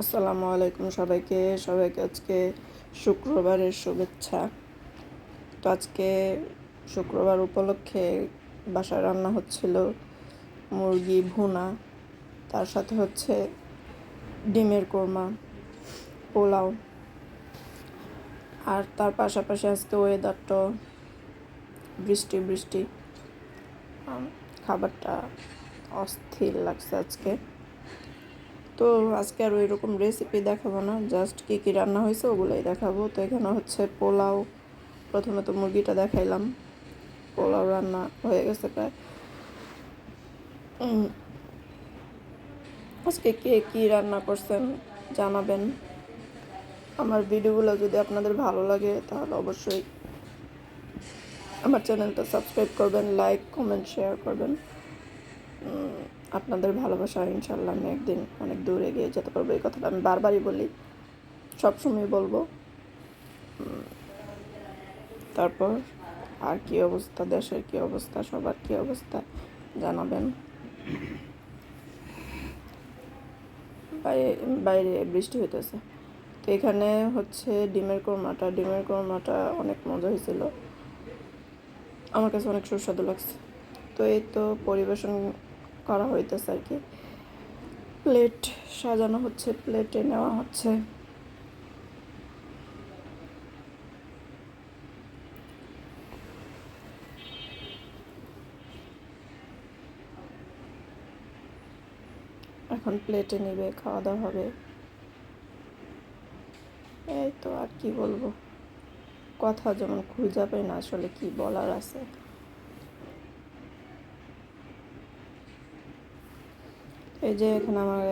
আসসালামু আলাইকুম সবাইকে আজকে শুক্রবারের শুভেচ্ছা। তো আজকে শুক্রবার উপলক্ষে বাসায় রান্না হচ্ছিল মুরগি ভুনা, তার সাথে হচ্ছে ডিমের কোরমা, পোলাও। আর তার পাশাপাশি আজকে ওয়েদারটা বৃষ্টি বৃষ্টি, খাবারটা অস্থির লাগছে আজকে। তো আজকে আর ওই রকম রেসিপি দেখাবো না, জাস্ট কী কী রান্না হয়েছে ওগুলোই দেখাবো। তো এখানে হচ্ছে পোলাও, প্রথমে তো মুরগিটা দেখাইলাম, পোলাও রান্না হয়ে গেছে প্রায়। আজকে কে কী রান্না করছেন জানাবেন। আমার ভিডিওগুলো যদি আপনাদের ভালো লাগে তাহলে অবশ্যই আমার চ্যানেলটা সাবস্ক্রাইব করবেন, লাইক কমেন্ট শেয়ার করবেন। আপনাদের ভালোবাসা ইনশাল্লাহ আমি একদিন অনেক দূর এগিয়ে যেতে পারবো। এই কথাটা আমি বারবারই বলি, সবসময় বলবো। তারপর আর কি অবস্থা, দেশের কি অবস্থা, সবার কি অবস্থা জানাবেন। বাইরে বৃষ্টি হইতেছে। তো এখানে হচ্ছে ডিমের কোরমাটা অনেক মজা হয়েছিল, আমার কাছে অনেক সুস্বাদু লাগছে। তো এই তো পরিবেশন করা হইতেছে আর কি, প্লেট সাজানো হচ্ছে, প্লেটে নেওয়া হচ্ছে। এখন প্লেটে নিবে, খাওয়া দাওয়া হবে। এই তো আর কি বলবো, কথা যেমন খুঁজে পাই না আসলে কি বলার আছে। এই যে এখানে আমার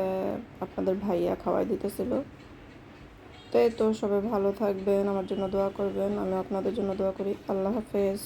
আপনাদের ভাইয়া খাওয়াই দিতেছিল। তো এই তো সবাই ভালো থাকবেন, আমার জন্য দোয়া করবেন, আমি আপনাদের জন্য দোয়া করি। আল্লাহ হাফেজ।